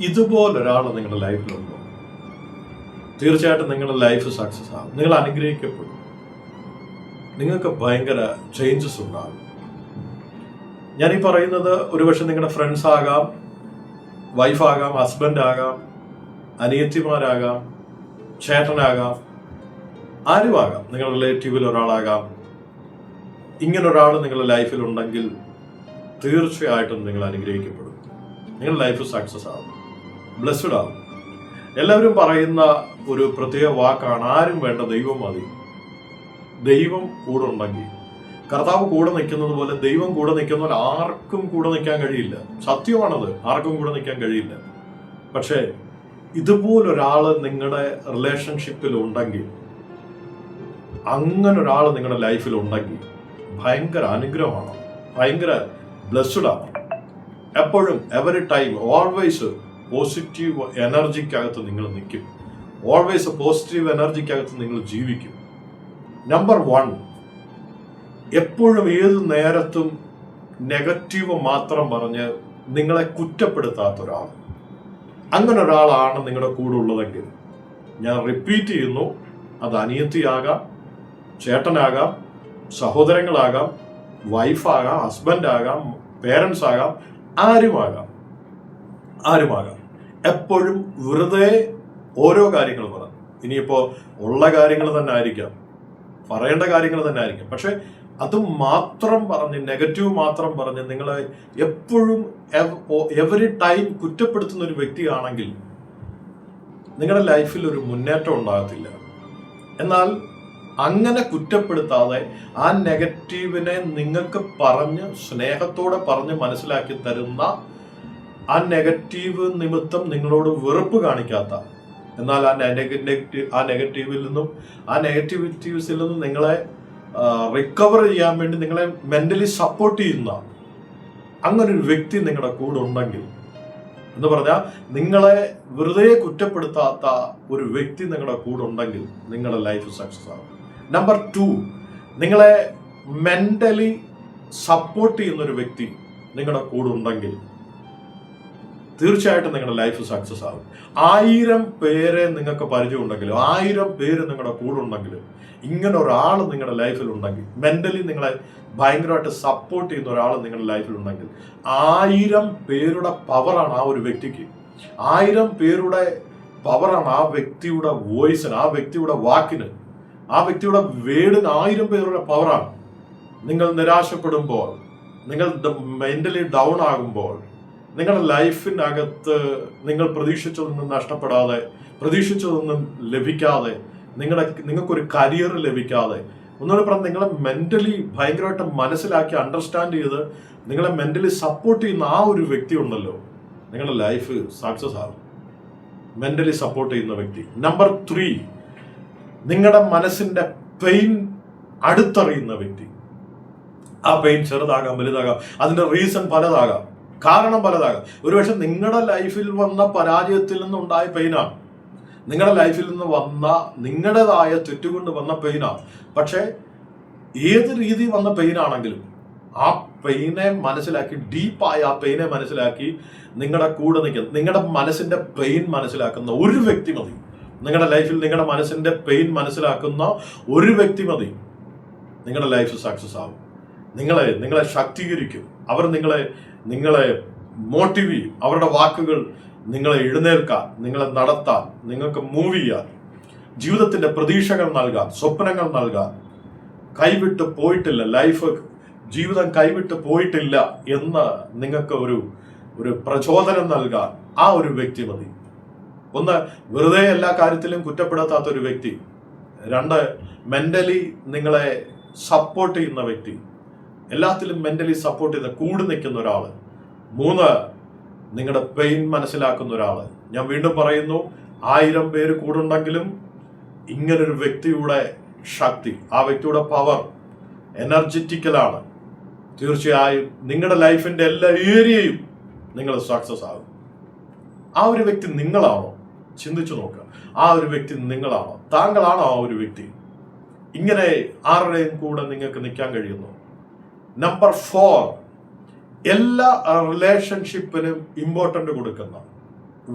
ഇതുപോലൊരാൾ നിങ്ങളുടെ ലൈഫിലുണ്ടോ? തീർച്ചയായിട്ടും നിങ്ങളുടെ ലൈഫ് സക്സസ് ആകും. നിങ്ങൾ അനുഗ്രഹിക്കപ്പെടും. നിങ്ങൾക്ക് ഭയങ്കര ചേഞ്ചസ് ഉണ്ടാകും. ഞാനീ പറയുന്നത് ഒരുപക്ഷെ നിങ്ങളുടെ ഫ്രണ്ട്സ് ആകാം, വൈഫാകാം, ഹസ്ബൻഡ് ആകാം, അനിയത്തിമാരാകാം, ചേട്ടനാകാം, ആരുമാകാം, നിങ്ങളുടെ റിലേറ്റീവിൽ ഒരാളാകാം. ഇങ്ങനൊരാൾ നിങ്ങളുടെ ലൈഫിലുണ്ടെങ്കിൽ തീർച്ചയായിട്ടും നിങ്ങൾ അനുഗ്രഹിക്കപ്പെടും. നിങ്ങളുടെ ലൈഫ് സക്സസ് ആകും, ബ്ലെസ്ഡ് ആകും. എല്ലാവരും പറയുന്ന ഒരു പ്രത്യേക വാക്കാണ്, ആരും വേണ്ട, ദൈവം മതി. ദൈവം കൂടെ ഉണ്ടെങ്കിൽ, കർത്താവ് കൂടെ നിൽക്കുന്നത് പോലെ ദൈവം കൂടെ നിൽക്കുന്ന പോലെ ആർക്കും കൂടെ നിൽക്കാൻ കഴിയില്ല. സത്യമാണത്, ആർക്കും കൂടെ നിൽക്കാൻ കഴിയില്ല. പക്ഷേ ഇതുപോലൊരാൾ നിങ്ങളുടെ റിലേഷൻഷിപ്പിൽ ഉണ്ടെങ്കിൽ, അങ്ങനെ ഒരാൾ നിങ്ങളുടെ ലൈഫിൽ ഉണ്ടെങ്കിൽ ഭയങ്കര അനുഗ്രഹമാണ്, ഭയങ്കര ബ്ലെസ്ഡ് ആണ്. എപ്പോഴും എവറി ടൈം ഓൾവേസ് പോസിറ്റീവ് എനർജിക്കകത്ത് നിങ്ങൾ നിൽക്കും. ഓൾവേസ് പോസിറ്റീവ് എനർജിക്കകത്ത് നിങ്ങൾ ജീവിക്കും. നമ്പർ 1, എപ്പോഴും ഏത് നേരത്തും നെഗറ്റീവ് മാത്രം പറഞ്ഞ് നിങ്ങളെ കുറ്റപ്പെടുത്താത്ത ഒരാൾ. അങ്ങനെ ഒരാളാണ് നിങ്ങളുടെ കൂടെ ഉള്ളതെങ്കിൽ, ഞാൻ റിപ്പീറ്റ് ചെയ്യുന്നു, അത് അനിയത്തിയാകാം, ചേട്ടനാകാം, സഹോദരങ്ങളാകാം, വൈഫാകാം, ഹസ്ബൻഡാകാം, പേരൻസ് ആകാം, ആരുമാകാം. എപ്പോഴും വെറുതെ ഓരോ കാര്യങ്ങൾ പറഞ്ഞു, ഇനിയിപ്പോ ഉള്ള കാര്യങ്ങൾ തന്നെ ആയിരിക്കാം, പറയേണ്ട കാര്യങ്ങൾ തന്നെ ആയിരിക്കാം, പക്ഷെ അത് മാത്രം പറഞ്ഞ്, നെഗറ്റീവ് മാത്രം പറഞ്ഞ് നിങ്ങളെ എപ്പോഴും എവറി ടൈം കുറ്റപ്പെടുത്തുന്ന ഒരു വ്യക്തിയാണെങ്കിൽ നിങ്ങളുടെ ലൈഫിൽ ഒരു മുന്നേറ്റം ഉണ്ടാകത്തില്ല. എന്നാൽ അങ്ങനെ കുറ്റപ്പെടുത്താതെ ആ നെഗറ്റീവിനെ നിങ്ങൾക്ക് പറഞ്ഞ് സ്നേഹത്തോടെ പറഞ്ഞ് മനസ്സിലാക്കി തരുന്ന, ആ നെഗറ്റീവ് നിമിത്തം നിങ്ങളോട് വെറുപ്പ് കാണിക്കാത്ത, എന്നാൽ ആ നെഗറ്റിവിറ്റീവ്സിൽ നിന്നും നിങ്ങളെ റിക്കവർ ചെയ്യാൻ വേണ്ടി നിങ്ങളെ മെന്റലി സപ്പോർട്ട് ചെയ്യുന്ന അങ്ങനൊരു വ്യക്തി നിങ്ങളുടെ കൂടെ ഉണ്ടെങ്കിൽ, എന്ന് പറഞ്ഞാൽ നിങ്ങളെ വെറുതെ കുറ്റപ്പെടുത്താത്ത ഒരു വ്യക്തി നിങ്ങളുടെ കൂടെ ഉണ്ടെങ്കിൽ നിങ്ങളുടെ ലൈഫ് സക്സസ് ആകും. നമ്പർ 2, നിങ്ങളെ മെന്റലി സപ്പോർട്ട് ചെയ്യുന്ന ഒരു വ്യക്തി നിങ്ങളുടെ കൂടെ ഉണ്ടെങ്കിൽ തീർച്ചയായിട്ടും നിങ്ങളുടെ ലൈഫ് സക്സസ് ആകും. 1000 പേരെ നിങ്ങൾക്ക് പരിചയം ഉണ്ടെങ്കിലും, 1000 പേര് നിങ്ങളുടെ കൂടെ ഉണ്ടെങ്കിലും, ഇങ്ങനെ ഒരാൾ നിങ്ങളുടെ ലൈഫിൽ ഉണ്ടെങ്കിൽ, മെന്റലി നിങ്ങളെ ഭയങ്കരമായിട്ട് സപ്പോർട്ട് ചെയ്യുന്ന ഒരാൾ നിങ്ങളുടെ ലൈഫിൽ ഉണ്ടെങ്കിൽ, 1000 പേരുടെ പവറാണ് ആ ഒരു വ്യക്തിക്ക്. 1000 പേരുടെ പവറാണ് ആ വ്യക്തിയുടെ വോയിസിന്, ആ വ്യക്തിയുടെ വാക്കിന്, ആ വ്യക്തിയുടെ വേർഡിന് 1000 പേരുടെ പവറാണ്. നിങ്ങൾ നിരാശപ്പെടുമ്പോൾ, നിങ്ങൾ മെന്റലി ഡൗൺ ആകുമ്പോൾ, നിങ്ങളുടെ ലൈഫിനകത്ത് നിങ്ങൾ പ്രതീക്ഷിച്ചതൊന്നും നഷ്ടപ്പെടാതെ, പ്രതീക്ഷിച്ചതൊന്നും ലഭിക്കാതെ, നിങ്ങൾക്കൊരു കരിയർ ലഭിക്കാതെ, ഒന്നുകൂടെ പറഞ്ഞാൽ നിങ്ങളെ മെന്റലി ഭയങ്കരമായിട്ട് മനസ്സിലാക്കി അണ്ടർസ്റ്റാൻഡ് ചെയ്ത് നിങ്ങളെ മെന്റലി സപ്പോർട്ട് ചെയ്യുന്ന ആ ഒരു വ്യക്തി ഉണ്ടല്ലോ, നിങ്ങളുടെ ലൈഫ് സക്സസ് ആകും. മെന്റലി സപ്പോർട്ട് ചെയ്യുന്ന വ്യക്തി. നമ്പർ 3, നിങ്ങളുടെ മനസ്സിന്റെ പെയിൻ അടുത്തറിയുന്ന വ്യക്തി. ആ പെയിൻ ചെറുതാകാം, വലുതാകാം, അതിന്റെ റീസൺ പലതാകാം, കാരണം പലതാകാം. ഒരുപക്ഷെ നിങ്ങളുടെ ലൈഫിൽ വന്ന പരാജയത്തിൽ നിന്നുണ്ടായ പെയിനാണ്, നിങ്ങളുടെ ലൈഫിൽ നിന്ന് വന്ന നിങ്ങളുടേതായ തെറ്റുകൊണ്ട് വന്ന പെയിനാണ്. പക്ഷെ ഏത് രീതി വന്ന പെയിനാണെങ്കിലും ആ പെയിനെ മനസ്സിലാക്കി, ഡീപ്പായി ആ പെയിനെ മനസ്സിലാക്കി നിങ്ങളുടെ കൂടെ നിൽക്കുന്ന, നിങ്ങളുടെ മനസ്സിന്റെ പെയിൻ മനസ്സിലാക്കുന്ന ഒരു വ്യക്തി മതി. നിങ്ങളുടെ ലൈഫിൽ നിങ്ങളുടെ മനസ്സിന്റെ പെയിൻ മനസ്സിലാക്കുന്ന ഒരു വ്യക്തി മതി. നിങ്ങളുടെ ലൈഫ് സക്സസ് ആകും. നിങ്ങളെ ശക്തീകരിക്കും. അവർ നിങ്ങളെ മോട്ടിവേറ്റ് ചെയ്യും. അവരുടെ വാക്കുകൾ നിങ്ങളെ എഴുന്നേൽക്കാൻ, നിങ്ങളെ നടത്താൻ, നിങ്ങൾക്ക് മൂവ് ചെയ്യാൻ, ജീവിതത്തിന്റെ പ്രതീക്ഷകൾ നൽകാൻ, സ്വപ്നങ്ങൾ നൽകാൻ, കൈവിട്ട് പോയിട്ടില്ല, ജീവിതം കൈവിട്ട് പോയിട്ടില്ല എന്ന് നിങ്ങൾക്ക് ഒരു പ്രചോദനം നൽകാൻ ആ ഒരു വ്യക്തി മതി. 1, വെറുതെ എല്ലാ കാര്യത്തിലും കുറ്റപ്പെടുത്താത്ത ഒരു വ്യക്തി. 2, മെന്റലി നിങ്ങളെ സപ്പോർട്ട് ചെയ്യുന്ന വ്യക്തി, എല്ലാത്തിലും മെന്റലി സപ്പോർട്ട് ചെയ്യുന്ന, കൂടെ നിൽക്കുന്ന ഒരാള്. 3, നിങ്ങളുടെ പെയിൻ മനസ്സിലാക്കുന്ന ഒരാള്. ഞാൻ വീണ്ടും പറയുന്നു, 1000 പേര് കൂടുണ്ടെങ്കിലും ഇങ്ങനൊരു വ്യക്തിയുടെ ശക്തി, ആ വ്യക്തിയുടെ പവർ എനർജറ്റിക്കലാണ്. തീർച്ചയായും നിങ്ങളുടെ ലൈഫിന്റെ എല്ലാ ഏരിയയും നിങ്ങൾ സക്സസ് ആകും. ആ ഒരു വ്യക്തി നിങ്ങളാണോ? ചിന്തിച്ചു നോക്കുക. ആ ഒരു വ്യക്തി നിങ്ങളാണോ? താങ്കളാണോ ആ ഒരു വ്യക്തി? ഇങ്ങനെ ആരുടെയും കൂടെ നിങ്ങൾക്ക് നിൽക്കാൻ കഴിയുന്നു? നമ്പർ 4, എല്ലാ റിലേഷൻഷിപ്പിനും ഇമ്പോർട്ടൻ്റ് കൊടുക്കുന്ന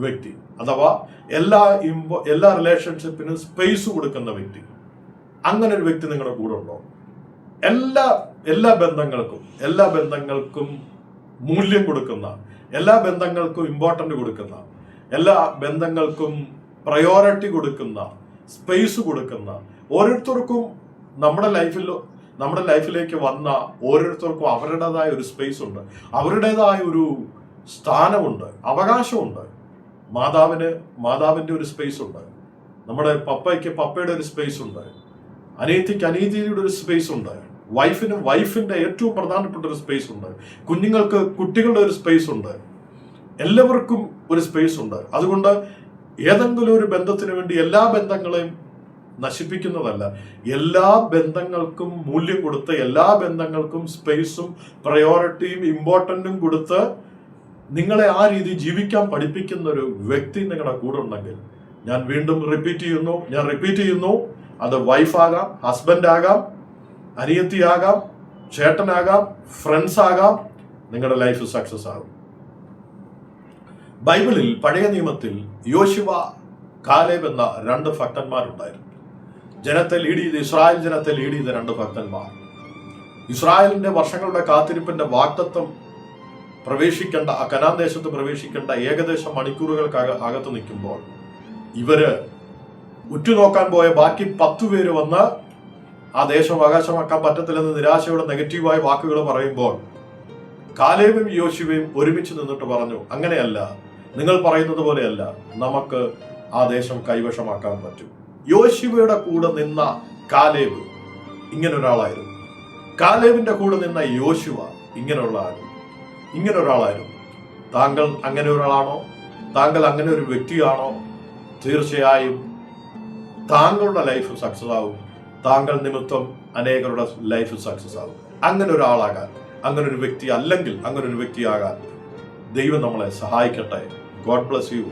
വ്യക്തി, അഥവാ എല്ലാ റിലേഷൻഷിപ്പിനും സ്പേസ് കൊടുക്കുന്ന വ്യക്തി. അങ്ങനെ ഒരു വ്യക്തി നിങ്ങളുടെ കൂടെ ഉണ്ടോ? എല്ലാ ബന്ധങ്ങൾക്കും മൂല്യം കൊടുക്കുന്ന, എല്ലാ ബന്ധങ്ങൾക്കും ഇമ്പോർട്ടൻ്റ് കൊടുക്കുന്ന, എല്ലാ ബന്ധങ്ങൾക്കും പ്രയോറിറ്റി കൊടുക്കുന്ന, സ്പേസ് കൊടുക്കുന്ന, ഓരോരുത്തർക്കും നമ്മുടെ ലൈഫിലേക്ക് വന്ന ഓരോരുത്തർക്കും അവരുടേതായ ഒരു സ്പേസ് ഉണ്ട്, അവരുടേതായ ഒരു സ്ഥാനമുണ്ട്, അവകാശമുണ്ട്. മാതാവിൻ്റെ ഒരു സ്പേസ് ഉണ്ട്, നമ്മുടെ പപ്പയ്ക്ക് പപ്പയുടെ ഒരു സ്പേസ് ഉണ്ട്, അനിയത്തിക്ക് അനിയത്തിയുടെ ഒരു സ്പേസ് ഉണ്ട്, വൈഫിന്റെ ഏറ്റവും പ്രധാനപ്പെട്ട ഒരു സ്പേസ് ഉണ്ട്, കുഞ്ഞുങ്ങൾക്ക് കുട്ടികളുടെ ഒരു സ്പേസ് ഉണ്ട്, എല്ലാവർക്കും ഒരു സ്പേസ് ഉണ്ട്. അതുകൊണ്ട് ഏതെങ്കിലും ഒരു ബന്ധത്തിന് വേണ്ടി എല്ലാ ബന്ധങ്ങളെയും നശിപ്പിക്കുന്നതല്ല, എല്ലാ ബന്ധങ്ങൾക്കും മൂല്യം കൊടുത്ത്, എല്ലാ ബന്ധങ്ങൾക്കും സ്പേസും പ്രയോറിറ്റിയും ഇമ്പോർട്ടൻറ്റും കൊടുത്ത് നിങ്ങളെ ആ രീതി ജീവിക്കാൻ പഠിപ്പിക്കുന്ന ഒരു വ്യക്തി നിങ്ങളുടെ കൂടെ ഉണ്ടെങ്കിൽ, ഞാൻ വീണ്ടും റിപ്പീറ്റ് ചെയ്യുന്നു, അത് വൈഫാകാം, ഹസ്ബൻഡ് ആകാം, അനിയത്തിയാകാം, ചേട്ടനാകാം, ഫ്രണ്ട്സ് ആകാം, നിങ്ങളുടെ ലൈഫ് സക്സസ് ആകും. ബൈബിളിൽ പഴയ നിയമത്തിൽ യോശുവ, കാലേബ് എന്ന രണ്ട് ഭക്തന്മാരുണ്ടായിരുന്നു. ഇസ്രായേൽ ജനത്തെ ലീഡ് ചെയ്ത രണ്ട് ഭക്തന്മാർ. ഇസ്രായേലിന്റെ വർഷങ്ങളുടെ കാത്തിരിപ്പിന്റെ വാഗ്ദത്തം പ്രവേശിക്കേണ്ട, ആ കനാൻ ദേശത്ത് പ്രവേശിക്കേണ്ട ഏകദേശം മണിക്കൂറുകൾക്ക് അകത്ത് നിൽക്കുമ്പോൾ ഇവര് ഉറ്റുനോക്കാൻ പോയ ബാക്കി 10 പേര് വന്ന് ആ ദേശം അവകാശമാക്കാൻ പറ്റത്തില്ലെന്ന് നിരാശയോടെ നെഗറ്റീവായ വാക്കുകൾ പറയുമ്പോൾ കാലേബും യോശുവയും ഒരുമിച്ച് നിന്നിട്ട് പറഞ്ഞു, അങ്ങനെയല്ല, നിങ്ങൾ പറയുന്നത് പോലെയല്ല, നമുക്ക് ആ ദേശം കൈവശമാക്കാൻ പറ്റും. യോശുവയുടെ കൂടെ നിന്ന കാലേബ് ഇങ്ങനെ ഒരാളായിരുന്നു. കാലേബിന്റെ കൂടെ നിന്ന യോശുവ ഇങ്ങനെ ഒരാളായിരുന്നു. താങ്കൾ അങ്ങനെ ഒരാളാണോ? താങ്കൾ അങ്ങനെ ഒരു വ്യക്തിയാണോ? തീർച്ചയായും താങ്കളുടെ ലൈഫ് സക്സസ് ആവും. താങ്കൾ നിമിത്തം അനേകരുടെ ലൈഫ് സക്സസ് ആവും. അങ്ങനെ ഒരാളാകാൻ, അങ്ങനെ ഒരു വ്യക്തി അല്ലെങ്കിൽ അങ്ങനെ ഒരു വ്യക്തിയാകാൻ ദൈവം നമ്മളെ സഹായിക്കട്ടെ. God bless you.